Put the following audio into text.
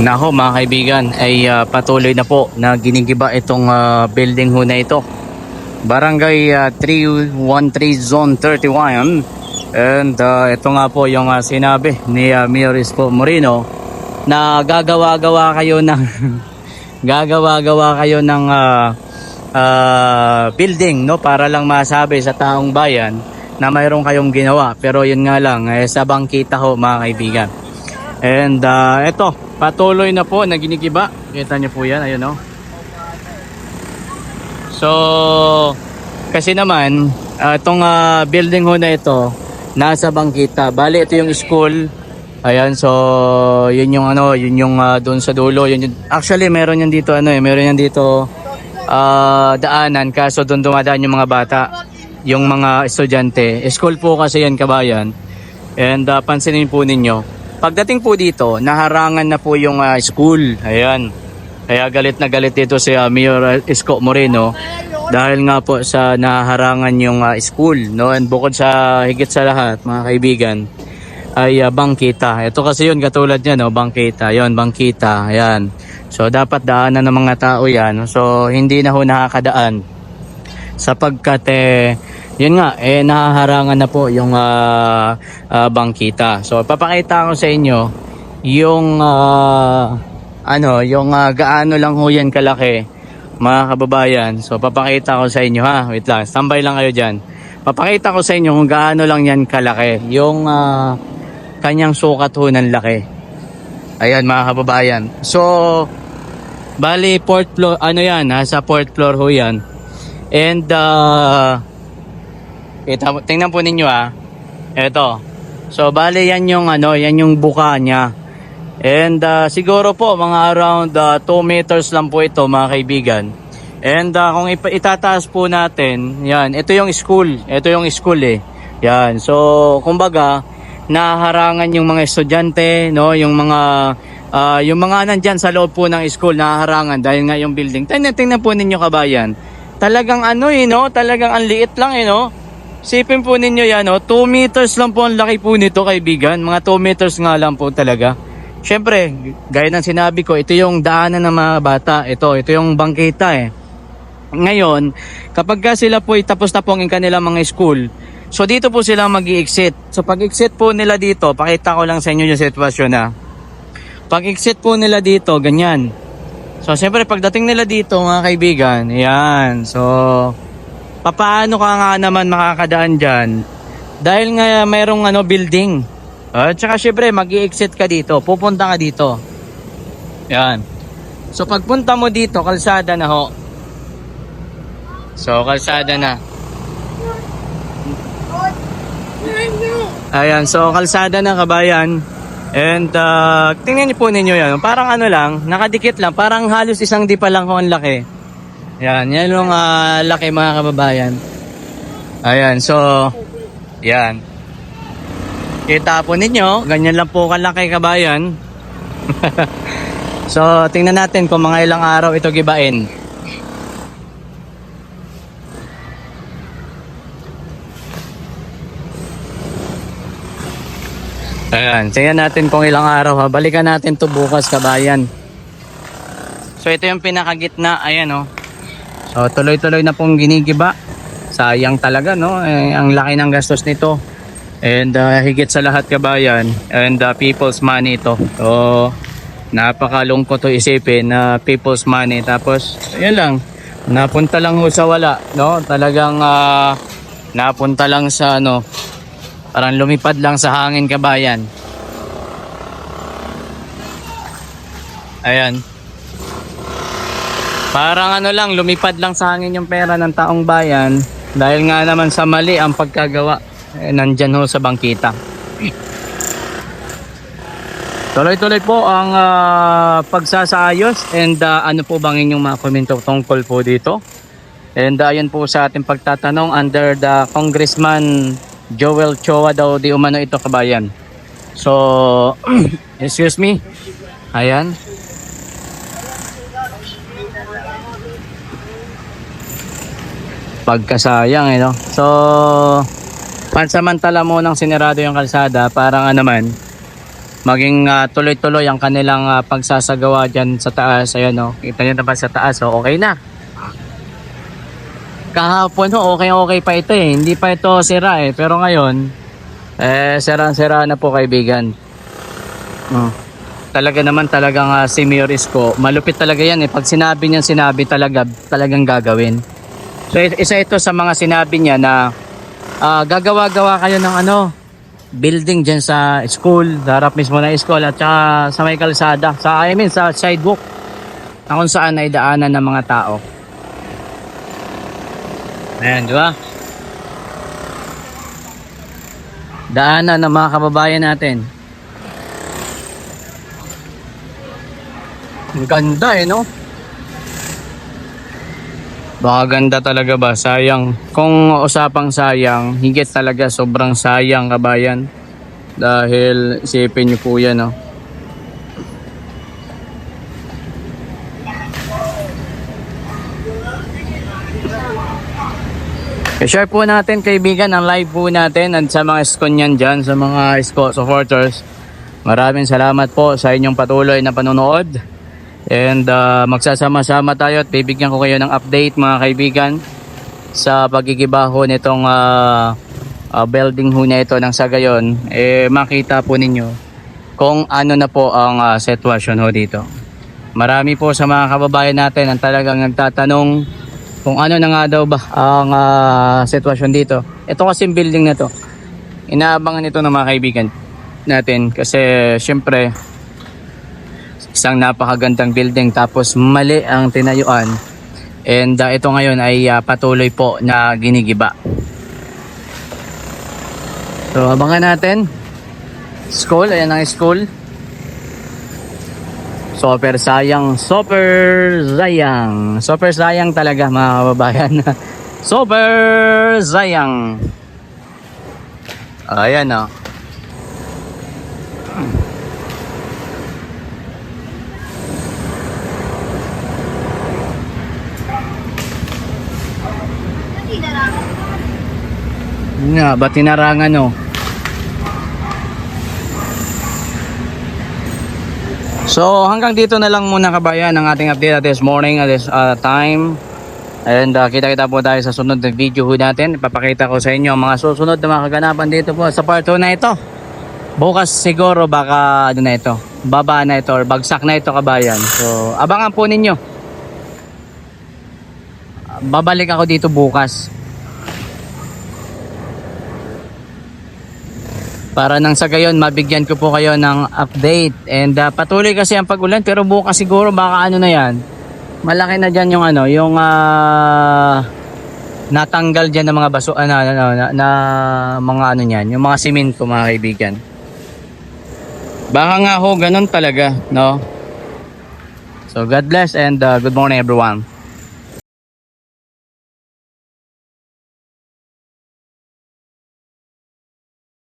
Nako mga kaibigan ay patuloy na po na ginigiba itong building ho na ito. Barangay 313 Zone 31. And ito nga po yung sinabi ni Mayor Isko Moreno na gagawa-gawa kayo ng gagawa-gawa kayo ng building, no, para lang masabi sa taong bayan na mayroon kayong ginawa. Pero yun nga lang, sa bangkita ho mga kaibigan. And ito, patuloy na po na ginigiba. Kita nyo po yan, ayun o. So, kasi naman, itong building ho na ito, nasa bangkita. Bali, ito yung school. Ayan, so, yun yung ano, yun yung doon sa dulo. Yun yung, actually, meron yan dito, meron yan dito daanan. Kaso doon dumadaan yung mga bata, yung mga estudyante. School po kasi yan, kabayan. And pansinin po ninyo. Pagdating po dito, naharangan na po yung school. Ayan. Kaya galit na galit dito si Mayor Isko Moreno dahil nga po sa naharangan yung school, no? And bukod sa higit sa lahat, mga kaibigan, ay bangkita. Ito kasi yun, katulad niya, no? Bangkita. Yun, bangkita. Ayan. So dapat daanan ng mga tao yan. So hindi na ho nakakadaan sapagkat yun nga, nahaharangan na po yung bangkita. So papakita ko sa inyo yung yung gaano lang ho yan kalaki, mga kababayan. So papakita ko sa inyo, ha. Wait lang, standby lang kayo dyan. Papakita ko sa inyo kung gaano lang yan kalaki, yung kanyang sukat ho ng laki. Ayan mga kababayan. So bali fourth floor, yan, nasa fourth floor ho yan. And tingnan po ninyo, eto. So bali yan yung yan yung buka niya. And siguro po mga around 2 meters lang po ito, mga kaibigan. And kung itataas po natin, yan, ito yung school. Ito yung school Yan. So kumbaga, naharangan yung mga estudyante, no, yung mga nandyan sa loob po ng school, naharangan dahil nga yung building. Tingnan po ninyo, kabayan. Talagang no, talagang ang liit lang no. Sipin po ninyo yan, 2 meters lang po ang laki po nito, kaibigan. Mga 2 meters nga lang po talaga. Siyempre, gaya ng sinabi ko, ito yung daanan ng mga bata. Ito yung bangkita Ngayon, kapag sila po tapos na po ang kanilang mga school, so dito po sila mag-i-exit. So pag-exit po nila dito, pakita ko lang sa inyo yung sitwasyon Pag-exit po nila dito, ganyan. So siyempre, pagdating nila dito, mga kaibigan, yan. So paano ka nga naman makakadaan dyan? Dahil nga mayroong building. Tsaka syempre mag-i-exit ka dito. Pupunta ka dito. Yan. So pagpunta mo dito, kalsada na ho. So kalsada na. Ayan. So kalsada na, kabayan. And tingnan niyo po ninyo yan. Parang lang, nakadikit lang. Parang halos isang di pa lang ho ang laki. Yan yung laki, mga kababayan. Ayan, so yan. Kita po ninyo, ganyan lang po kalaki, kabayan. So tingnan natin kung mga ilang araw ito gibain. Ayan, tingnan natin kung ilang araw, balikan natin to bukas, kabayan. So ito yung pinakagitna, ayan So tuloy-tuloy na pong ginigiba. Sayang talaga, no? Ang laki ng gastos nito. And higit sa lahat, kabayan, and people's money ito. So napakalungkot to isipin na people's money. Tapos ayun lang, napunta lang ho sa wala, no? Talagang napunta lang sa parang lumipad lang sa hangin, kabayan. Ayan. Parang lang, lumipad lang sa hangin yung pera ng taong bayan dahil nga naman sa mali ang pagkagawa. Nandyan ho sa bangkita. Tuloy-tuloy po ang pagsasayos. And ano po bang inyong mga komento tungkol po dito? And ayan po sa ating pagtatanong under the Congressman Joel Chua daw di umano ito, kabayan. So excuse me. Ayan. Pagkasayang no. So pansamantala mo nang sinarado yung kalsada para nga naman maging tuloy-tuloy ang kanilang pagsasagawa dyan sa taas. Ayan o, kita nyo naman sa taas. So, okay na. Kahapon okay pa ito eh. Hindi pa ito sira eh. Pero ngayon, sira na po kaibigan. Talaga naman talagang si Mayor Isko, malupit talaga yan eh. Pag sinabi niya, talagang gagawin. So isa ito sa mga sinabi niya na gagawa-gawa kayo ng building dyan sa school, harap mismo na school at saka sa may kalsada, sa sidewalk na kung saan ay daanan ng mga tao. Ayan, di ba? Daanan ng mga kababayan natin. Ang ganda eh, no? Baka ganda talaga ba? Sayang. Kung usapang sayang, higit talaga sobrang sayang kabayan. Dahil isipin niyo po yan, no? I-share po natin kaibigan ang live po natin at sa mga Iskonyan dyan, sa mga Isko supporters. Maraming salamat po sa inyong patuloy na panonood. And magsasama-sama tayo at bibigyan ko kayo ng update mga kaibigan sa pagigibaho nitong building ho na ito ng sa gayon. Makita po ninyo kung ano na po ang sitwasyon ho dito. Marami po sa mga kababayan natin ang talagang nagtatanong kung ano na nga daw ba ang sitwasyon dito. Ito kasi building na to, inaabangan ito ng mga kaibigan natin kasi syempre isang napakagandang building tapos mali ang tinayuan. And ito ngayon ay patuloy po na ginigiba. So abangan natin. School, ayan ang school. Super sayang talaga mga kababayan. Super sayang. Ayan o. Nga, ba't tinarangan o? So hanggang dito na lang muna kabayan ang ating update at this morning at this time. And kita-kita po tayo sa sunod na video natin. Ipapakita ko sa inyo ang mga susunod na mga kaganapan dito po sa part 2 na ito. Bukas siguro baka na ito, baba na ito or bagsak na ito kabayan. So abangan po ninyo. Babalik ako dito bukas. Para nang sa gayon mabigyan ko po kayo ng update. And patuloy kasi ang pag-ulan pero bukas siguro baka na yan. Malaki na diyan yung yung natanggal diyan ng mga baso na mga niyan, yung mga semento mga kaibigan. Baka nga ho ganun talaga, no? So God bless and good morning everyone.